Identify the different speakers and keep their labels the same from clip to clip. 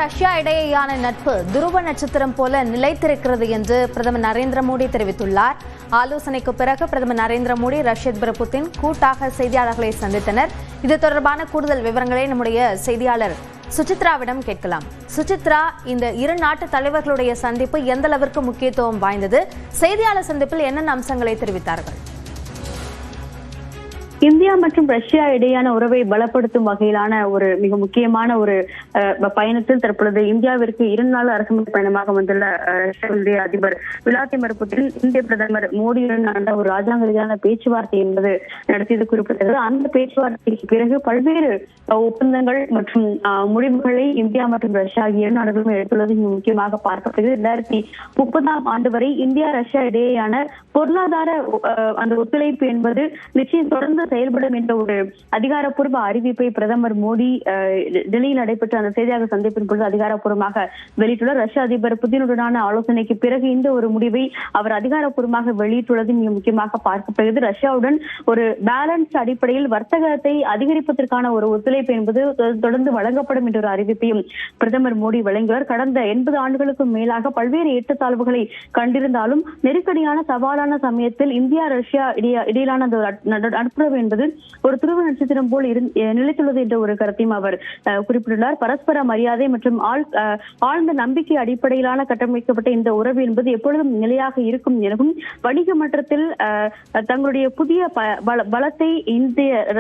Speaker 1: Russia இடையேயான நட்பு துருவ நட்சத்திரம் போல நிலைத்திருக்கிறது என்று பிரதமர் நரேந்திர மோடி தெரிவித்துள்ளார். ஆலோசனைக்கு பிறகு பிரதமர் நரேந்திர மோடி ரஷ்ய அதிபர் புதின் கூட்டாக செய்தியாளர்களை சந்தித்தனர். இது தொடர்பான கூடுதல் விவரங்களை நம்முடைய செய்தியாளர் சுசித்ராவிடம் கேட்கலாம். சுசித்ரா, இந்த இரு நாட்டு தலைவர்களுடைய சந்திப்பு எந்த அளவிற்கு முக்கியத்துவம் வாய்ந்தது? செய்தியாளர் சந்திப்பில் என்னென்ன அம்சங்களை தெரிவித்தார்கள்?
Speaker 2: இந்தியா மற்றும் ரஷ்யா இடையான உறவை பலப்படுத்தும் வகையிலான ஒரு மிக முக்கியமான ஒரு பயணத்தில் தற்பொழுது இந்தியாவிற்கு 2 நாள் அரசுமுறை பயணமாக வந்துள்ள ரஷ்யாவுடைய அதிபர் விளாடிமிர் புட்டின் இந்திய பிரதமர் மோடியுடன் நடந்த ஒரு ராஜாங்க ரீதியான பேச்சுவார்த்தை என்பது நடத்தியது குறிப்பிட்டது. அந்த பேச்சுவார்த்தைக்கு பிறகு பல்வேறு ஒப்பந்தங்கள் மற்றும் முடிவுகளை இந்தியா மற்றும் ரஷ்யா ஆகிய 2 நாடுகளும் எடுத்துள்ளது முக்கியமாக பார்க்கப்படுகிறது. 2030ஆம் ஆண்டு வரை இந்தியா ரஷ்யா இடையேயான பொருளாதார அந்த ஒத்துழைப்பு என்பது நிச்சயம் தொடர்ந்து செயல்படும் என்ற ஒரு அதிகாரப்பூர்வ அறிவிப்பை பிரதமர் மோடி டெல்லியில் நடைபெற்ற அந்த செய்தியாளர் சந்திப்பின் பொழுது அதிகாரப்பூர்வமாக வெளியிட்டுள்ளார். ரஷ்ய அதிபர் புதினுடனான ஆலோசனைக்கு பிறகு இந்த ஒரு முடிவை அவர் அதிகாரப்பூர்வமாக வெளியிட்டுள்ளது மிக முக்கியமாக பார்க்கப்படுகிறது. ரஷ்யாவுடன் ஒரு பேலன்ஸ் அடிப்படையில் வர்த்தகத்தை அதிகரிப்பதற்கான ஒரு ஒத்துழைப்பு என்பது தொடர்ந்து வழங்கப்படும் என்ற ஒரு அறிவிப்பையும் பிரதமர் மோடி வழங்கியுள்ளார். கடந்த 80 ஆண்டுகளுக்கும் மேலாக பல்வேறு ஏற்றத்தாழ்வுகளை கண்டிருந்தாலும் நெருக்கடியான சவாலான சமயத்தில் இந்தியா ரஷ்யா இடையிலான அந்த நட்புறவு என்பது ஒரு துருவ நட்சத்திரம் போல் நிலைத்துள்ளது என்ற ஒரு கருத்தையும் அவர் குறிப்பிட்டுள்ளார். பரஸ்பர மரியாதை மற்றும் ஆழ்ந்த நம்பிக்கை அடிப்படையிலான கட்டமைக்கப்பட்ட இந்த உறவு என்பது எப்பொழுதும் நிலையாக இருக்கும் எனவும் வணிக மட்டத்தில் தங்களுடைய புதிய பலத்தை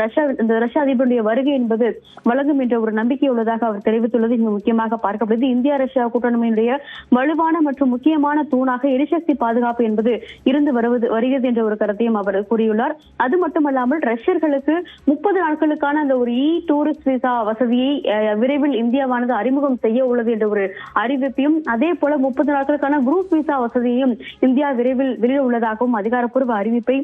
Speaker 2: ரஷ்ய அதிபருடைய வருகை என்பது வழங்கும் என்ற ஒரு நம்பிக்கை உள்ளதாக அவர் தெரிவித்துள்ளது இங்கு முக்கியமாக பார்க்கப்படுகிறது. இந்தியா ரஷ்யா கூட்டணியினுடைய வலுவான மற்றும் முக்கியமான தூணாக எரிசக்தி பாதுகாப்பு என்பது இருந்து வருகிறது என்ற ஒரு கருத்தையும் அவர் கூறியுள்ளார். அது மட்டுமல்லாமல் ரஷ்யர்களுக்கு 30 நாட்களுக்கான அந்த ஒரு டூரிஸ்ட் விசா வசதியை விரைவில் இந்தியாவானது அறிமுகம் செய்ய உள்ளது என்ற ஒரு அறிவிப்பையும், அதே போல 30 நாட்களுக்கான குரூப் விசா வசதியையும் இந்தியா விரைவில் வெளியிட உள்ளதாகவும் அதிகாரப்பூர்வ அறிவிப்பை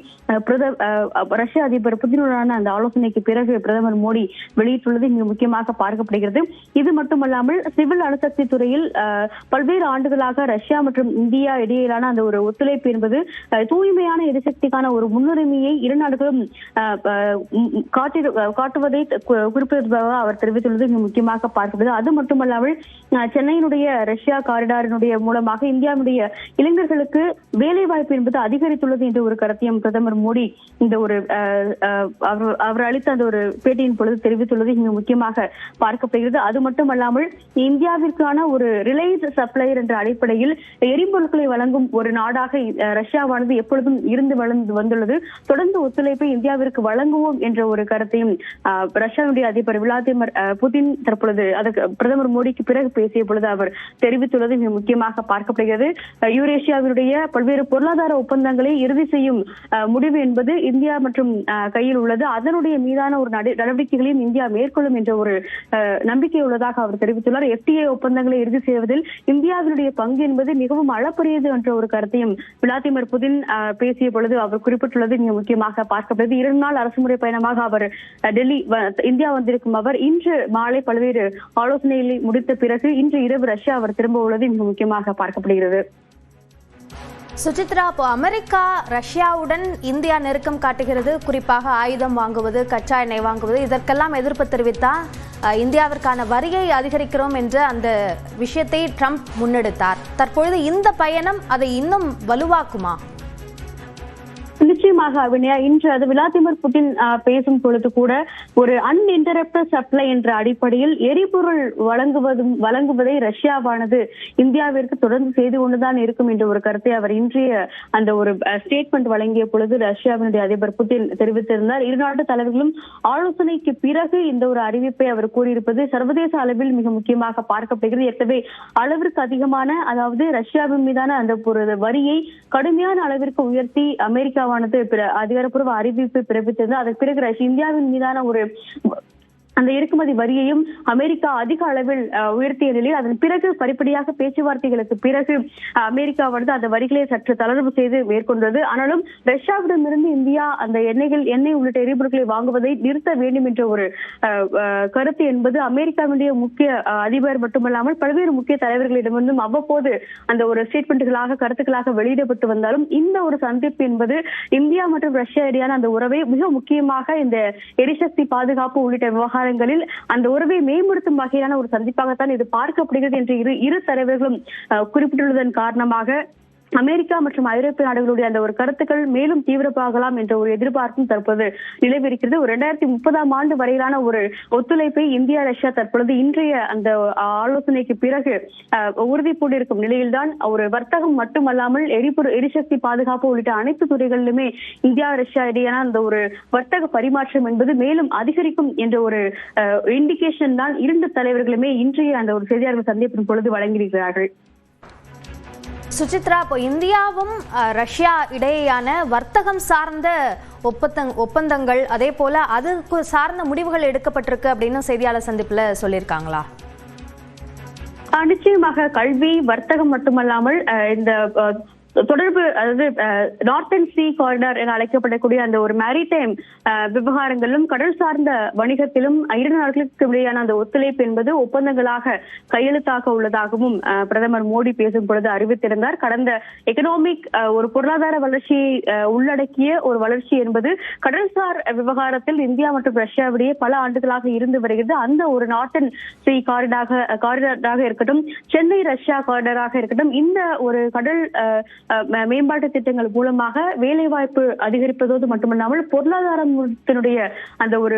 Speaker 2: ரஷ்ய அதிபர் புதினுடனான அந்த ஆலோசனைக்கு பிறகு பிரதமர் மோடி வெளியிட்டுள்ளது மிக முக்கியமாக பார்க்கப்படுகிறது. இது மட்டுமல்லாமல் சிவில் அணுசக்தி துறையில் பல்வேறு ஆண்டுகளாக ரஷ்யா மற்றும் இந்தியா இடையிலான அந்த ஒரு ஒத்துழைப்பு என்பது தூய்மையான எரிசக்திக்கான ஒரு முன்னுரிமையை 2 நாடுகளும் காட்டுவதை குறிப்பிடுவதாக அவர் தெரிவித்துள்ளது முக்கியமாக பார்க்கிறது. அது மட்டுமல்லாமல் சென்னையினுடைய ரஷ்யா காரிடாரினுடைய மூலமாக இந்தியாவுடைய இளைஞர்களுக்கு வேலை வாய்ப்பு என்பது அதிகரித்துள்ளது என்ற ஒரு கருத்தையும் பிரதமர் மோடி இந்த ஒரு அவர் அளித்த அந்த ஒரு பேட்டியின் பொழுது தெரிவித்துள்ளது இங்கு முக்கியமாக பார்க்கப்படுகிறது. அது மட்டுமல்லாமல் இந்தியாவிற்கான ஒரு ரிலையன்ஸ் சப்ளையர் என்ற அடிப்படையில் எரிபொருட்களை வழங்கும் ஒரு நாடாக ரஷ்யாவானது எப்பொழுதும் இருந்து வளர்ந்து வந்துள்ளது. தொடர்ந்து ஒத்துழைப்பை இந்தியாவிற்கு வழங்குவோம் என்ற ஒரு கருத்தையும் ரஷ்யாவுடைய அதிபர் விளாடிமிர் புதின் தற்பொழுது அதற்கு பிரதமர் மோடிக்கு பிறகு பேசிய பொழுது அவர் தெரிவித்துள்ளது மிக முக்கியமாக பார்க்கப்படுகிறது. யூரேஷியாவினுடைய பல்வேறு பொருளாதார ஒப்பந்தங்களை இறுதி செய்யும் முடிவு என்பது இந்தியா மற்றும் கையில் உள்ளது. அதனுடைய மீதான ஒரு நடவடிக்கைகளையும் இந்தியா மேற்கொள்ளும் என்ற ஒரு நம்பிக்கை உள்ளதாக அவர் தெரிவித்துள்ளார். FTA ஒப்பந்தங்களை இறுதி செய்வதில் இந்தியாவினுடைய பங்கு என்பது மிகவும் அளப்பரியது என்ற ஒரு கருத்தையும் விளாடிமிர் புதின் பேசிய பொழுது அவர் குறிப்பிட்டுள்ளது மிக முக்கியமாக பார்க்கப்படுகிறது. 2 நாள் அரசுமுறை பயணமாக அவர் டெல்லி இந்தியா வந்திருக்கும் அவர் இன்று மாலை பல்வேறு ஆலோசனைகளை முடித்த பிறகு இன்று இரவு ரஷ்யா அவர் திரும்ப உள்ளது மிக முக்கியமாக பார்க்கப்படுகிறது.
Speaker 1: சுசித்ரா, இப்போ அமெரிக்கா ரஷ்யாவுடன் இந்தியா நெருக்கம் காட்டுகிறது, குறிப்பாக ஆயுதம் வாங்குவது, கச்சா எண்ணெய் வாங்குவது, இதற்கெல்லாம் எதிர்ப்பு தெரிவித்தா இந்தியாவிற்கான வரியை அதிகரிக்கிறோம் என்ற அந்த விஷயத்தை ட்ரம்ப் முன்னெடுத்தார். தற்பொழுது இந்த பயணம் அதை இன்னும் வலுவாக்குமா?
Speaker 2: நிச்சயமாக அபிநயா, இன்று அது விளாடிமிர் புட்டின் பேசும் பொழுது கூட ஒரு அன்இன்டரப்டட் சப்ளை என்ற அடிப்படையில் எரிபொருள் வழங்குவதை ரஷ்யாவானது இந்தியாவிற்கு தொடர்ந்து செய்து கொண்டுதான் இருக்கும் என்ற ஒரு கருத்தை அவர் இன்றைய அந்த ஒரு ஸ்டேட்மெண்ட் வழங்கிய பொழுது ரஷ்யாவினுடைய அதிபர் புட்டின் தெரிவித்திருந்தார். 2 நாட்டு தலைவர்களும் ஆலோசனைக்கு பிறகு இந்த ஒரு அறிவிப்பை அவர் கூறியிருப்பது சர்வதேச அளவில் மிக முக்கியமாக பார்க்கப்படுகிறது. ஏற்கனவே அளவிற்கு அதிகமான, அதாவது ரஷ்யாவின் மீதான அந்த ஒரு வரியை கடுமையான அளவிற்கு உயர்த்தி அமெரிக்கா அதிகாரப்பூர்வ அறிவிப்பு பிறப்பித்தது. அதற்கு பிறகு இந்தியாவின் மீதான ஒரு அந்த இறக்குமதி வரியையும் அமெரிக்கா அதிக அளவில் உயர்த்திய நிலையில் அதன் பிறகு படிப்படியாக பேச்சுவார்த்தைகளுக்கு பிறகு அமெரிக்காவானது அந்த வரிகளை சற்று தளர்வு செய்து மேற்கொண்டது. ஆனாலும் ரஷ்யாவிடமிருந்து இந்தியா அந்த எண்ணெய் உள்ளிட்ட எரிபொருட்களை வாங்குவதை நிறுத்த வேண்டும் என்ற ஒரு கருத்து என்பது அமெரிக்காவுடைய முக்கிய அதிபர் மட்டுமல்லாமல் பல்வேறு முக்கிய தலைவர்களிடமிருந்தும் அவ்வப்போது அந்த ஒரு ஸ்டேட்மெண்ட்டுகளாக கருத்துக்களாக வெளியிடப்பட்டு வந்தாலும் இந்த ஒரு சந்திப்பு என்பது இந்தியா மற்றும் ரஷ்யா இடையான அந்த உறவை மிக முக்கியமாக இந்த எரிசக்தி பாதுகாப்பு உள்ளிட்ட விவகார விவகாரங்களில் அந்த உறவை மேம்படுத்தும் வகையிலான ஒரு சந்திப்பாகத்தான் இது பார்க்கப்படுகிறது என்று இரு தலைவர்களும் குறிப்பிட்டுள்ளதன் காரணமாக அமெரிக்கா மற்றும் ஐரோப்பிய நாடுகளுடைய அந்த ஒரு கருத்துக்கள் மேலும் தீவிரமாகலாம் என்ற ஒரு எதிர்பார்ப்பும் தற்போது நிலவிருக்கிறது. ஒரு 2030ஆம் ஆண்டு வரையிலான ஒரு ஒத்துழைப்பை இந்தியா ரஷ்யா தற்பொழுது இன்றைய அந்த ஆலோசனைக்கு பிறகு உறுதி பூண்டிருக்கும் நிலையில்தான் ஒரு வர்த்தகம் மட்டுமல்லாமல் எரிசக்தி பாதுகாப்பு உள்ளிட்ட அனைத்து துறைகளிலுமே இந்தியா ரஷ்யா இடையான அந்த ஒரு வர்த்தக பரிமாற்றம் என்பது மேலும் அதிகரிக்கும் என்ற ஒரு இண்டிகேஷன் தான் இரண்டு தலைவர்களுமே இன்றைய அந்த ஒரு செய்தியாளர்கள் சந்திப்பின் பொழுது வழங்கியிருக்கிறார்கள்.
Speaker 1: சுசித்ரா, இப்போ இந்தியாவும் ரஷ்யா இடையேயான வர்த்தகம் சார்ந்த ஒப்பந்தங்கள் அதே போல அதுக்கு சார்ந்த முடிவுகள் எடுக்கப்பட்டிருக்கு அப்படின்னு செய்தியாளர் சந்திப்புல சொல்லியிருக்காங்களா?
Speaker 2: நிச்சயமாக கல்வி வர்த்தகம் மட்டுமல்லாமல் இந்த தொடர்பு, அதாவது நார்த்தன் சி காரிடார் என அழைக்கப்படக்கூடிய அந்த ஒரு மேரிடைம் விவகாரங்களிலும் கடல் சார்ந்த வணிகத்திலும் இரு நாடுகளுக்கு இடையான அந்த ஒத்துழைப்பு என்பது ஒப்பந்தங்களாக கையெழுத்தாக உள்ளதாகவும் பிரதமர் மோடி பேசும் பொழுது அறிவித்திருந்தார். கடந்த எக்கனாமிக் ஒரு பொருளாதார வளர்ச்சியை உள்ளடக்கிய ஒரு வளர்ச்சி என்பது கடல்சார் விவகாரத்தில் இந்தியா மற்றும் ரஷ்யாவிடையே பல ஆண்டுகளாக இருந்து வருகிறது. அந்த ஒரு நார்த்தன் சி காரிடாராக இருக்கட்டும், சென்னை ரஷ்யா காரிடாராக இருக்கட்டும், இந்த ஒரு கடல் மேம்பாட்டு திட்டங்கள் மூலமாக வேலைவாய்ப்பு அதிகரிப்பதோடு மட்டுமல்லாமல் பொருளாதாரத்தினுடைய அந்த ஒரு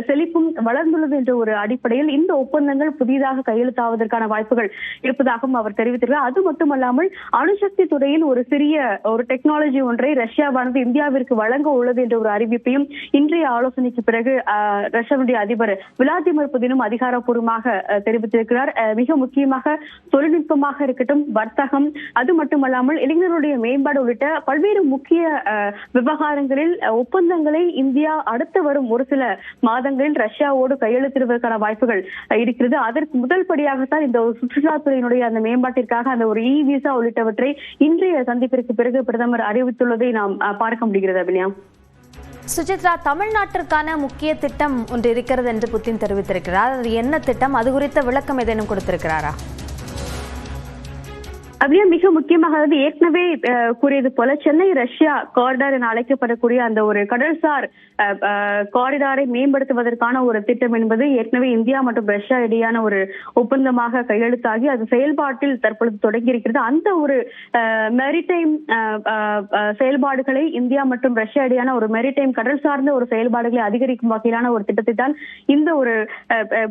Speaker 2: செழிப்பும் வளர்ந்துள்ளது என்ற ஒரு அடிப்படையில் இந்த ஒப்பந்தங்கள் புதிதாக கையெழுத்தாவதற்கான வாய்ப்புகள் இருப்பதாகவும் அவர் தெரிவித்திருக்கிறார். அது மட்டுமல்லாமல் அணுசக்தி துறையில் ஒரு சிறிய ஒரு டெக்னாலஜி ஒன்றை ரஷ்யாவானது இந்தியாவிற்கு வழங்க உள்ளது என்ற ஒரு அறிவிப்பையும் இன்றைய ஆலோசனைக்கு பிறகு ரஷ்யாவுடைய அதிபர் விளாடிமிர் புதினும் அதிகாரப்பூர்வமாக தெரிவித்திருக்கிறார். மிக முக்கியமாக தொழில்நுட்பமாக இருக்கட்டும், வர்த்தகம், அது மட்டுமல்லாமல் இளைஞர்களுடைய மேம்பாடு உள்ளிட்ட பல்வேறு முக்கிய விவகாரங்களில் ஒப்பந்தங்களை இந்தியா அடுத்து வரும் ஒரு சில மாதங்களில் ரஷ்யாவோடு கையெழுத்திடுவதற்கான வாய்ப்புகள் இருக்கிறது. அதற்கு முதல் படியாகத்தான் இந்த சுற்றுலாத்துறையினுடைய அந்த மேம்பாட்டிற்காக அந்த ஒரு விசா உள்ளிட்டவற்றை இன்றைய சந்திப்பிற்கு பிறகு பிரதமர் அறிவித்துள்ளதை நாம் பார்க்க முடிகிறது. அபிநயா,
Speaker 1: சுசித்ரா, தமிழ்நாட்டிற்கான முக்கிய திட்டம் ஒன்று இருக்கிறது என்று புதின் தெரிவித்திருக்கிறார். அது என்ன திட்டம்? அது குறித்த விளக்கம் ஏதேனும் கொடுத்திருக்கிறாரா?
Speaker 2: அப்படியே மிக முக்கியமாக ஏற்கனவே கூறியது போல சென்னை ரஷ்யா காரிடார் என அழைக்கப்படக்கூடிய அந்த ஒரு கடல்சார் காரிடாரை மேம்படுத்துவதற்கான ஒரு திட்டம் என்பது ஏற்கனவே இந்தியா மற்றும் ரஷ்யா இடையான ஒரு ஒப்பந்தமாக கையெழுத்தாகி அது செயல்பாட்டில் தற்பொழுது தொடங்கி இருக்கிறது. அந்த ஒரு மெரிடைம் செயல்பாடுகளை இந்தியா மற்றும் ரஷ்யா இடையான ஒரு மெரிடைம் கடல் சார்ந்த ஒரு செயல்பாடுகளை அதிகரிக்கும் வகையிலான ஒரு திட்டத்தை தான் இந்த ஒரு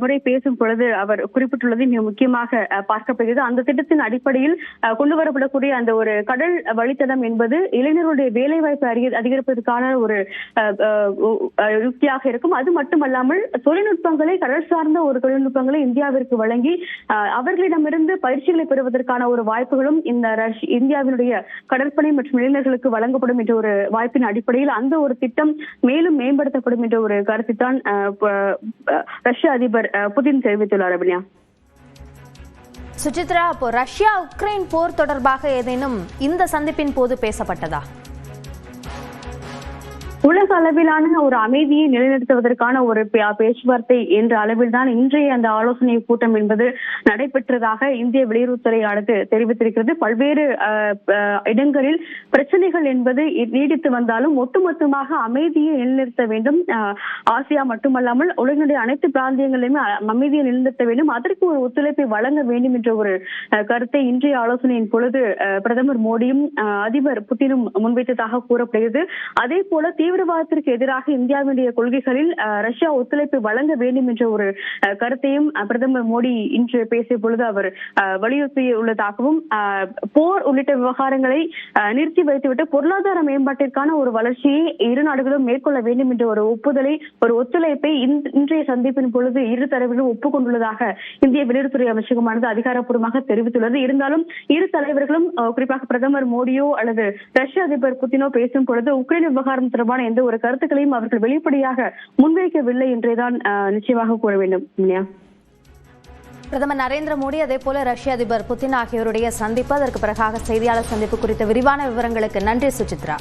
Speaker 2: முறை பேசும் பொழுது அவர் குறிப்பிட்டுள்ளது மிக முக்கியமாக பார்க்கப்படுகிறது. அந்த திட்டத்தின் அடிப்படையில் கொண்டு வரப்படக்கூடிய அந்த ஒரு கடல் வழித்தடம் என்பது இளைஞர்களுடைய வேலை வாய்ப்பை அதிகரிப்பதற்கான ஒரு யுக்தியாக இருக்கும். அது மட்டுமல்லாமல் தொழில்நுட்பங்களை, கடல் சார்ந்த ஒரு தொழில்நுட்பங்களை இந்தியாவிற்கு வழங்கி அவர்களிடமிருந்து பயிற்சிகளை பெறுவதற்கான ஒரு வாய்ப்புகளும் இந்த இந்தியாவினுடைய கடற்படை மற்றும் இளைஞர்களுக்கு வழங்கப்படும் என்ற ஒரு வாய்ப்பின் அடிப்படையில் அந்த ஒரு திட்டம் மேலும் மேம்படுத்தப்படும் என்ற ஒரு கருத்தை தான் ரஷ்ய அதிபர் புதின் தெரிவித்துள்ளார். அபிநயா,
Speaker 1: சுசித்ரா, இப்போ ரஷ்யா உக்ரைன் போர் தொடர்பாக ஏதேனும் இந்த சந்திப்பின் போது பேசப்பட்டதா?
Speaker 2: உலக அளவிலான ஒரு அமைதியை நிலைநிறுத்துவதற்கான ஒரு பேச்சுவார்த்தை என்ற அளவில் தான் இன்றைய அந்த ஆலோசனை கூட்டம் என்பது நடைபெற்றதாக இந்திய வெளியுறவுத்துறை அடுத்து தெரிவித்திருக்கிறது. பல்வேறு இடங்களில் பிரச்சனைகள் என்பது நீடித்து வந்தாலும் ஒட்டுமொத்தமாக அமைதியை நிலைநிறுத்த வேண்டும். ஆசியா மட்டுமல்லாமல் உலகினுடைய அனைத்து பிராந்தியங்களிலுமே அமைதியை நிலைநிறுத்த வேண்டும். அதற்கு ஒரு ஒத்துழைப்பை வழங்க வேண்டும் என்ற ஒரு கருத்தை இன்றைய ஆலோசனையின் பொழுது பிரதமர் மோடியும் அதிபர் புட்டினும் முன்வைத்ததாக கூறப்படுகிறது. அதே போல தீவிரவாதத்திற்கு எதிராக இந்தியாவுடைய கொள்கைகளில் ரஷ்யா ஒத்துழைப்பு வழங்க வேண்டும் என்ற ஒரு கருத்தையும் பிரதமர் மோடி இன்று பேசிய பொழுது அவர் வலியுறுத்தியுள்ளதாகவும் போர் உள்ளிட்ட விவகாரங்களை நிறுத்தி வைத்துவிட்டு பொருளாதார மேம்பாட்டிற்கான ஒரு வளர்ச்சியை இரு நாடுகளும் மேற்கொள்ள வேண்டும் என்ற ஒரு ஒத்துழைப்பை இன்றைய சந்திப்பின் பொழுது இரு தலைவர்களும் ஒப்புக்கொண்டுள்ளதாக இந்திய வெளியுறவுத்துறை அமைச்சகமானது அதிகாரப்பூர்வமாக தெரிவித்துள்ளது. இருந்தாலும் இரு தலைவர்களும் குறிப்பாக பிரதமர் மோடியோ அல்லது ரஷ்ய அதிபர் புதினோ பேசும் பொழுது உக்ரைன் விவகாரம் தொடர்பான எந்த ஒரு கருத்துக்களையும் அவர்கள் வெளிப்படையாக முன்வைக்கவில்லை என்றேதான் நிச்சயமாக கூற வேண்டும்.
Speaker 1: பிரதமர் நரேந்திர மோடி அதே போல ரஷ்ய அதிபர் புதின் ஆகியோருடைய சந்திப்பு, அதற்கு பிறகாக செய்தியாளர் சந்திப்பு குறித்த விரிவான விவரங்களுக்கு நன்றி சுசித்ரா.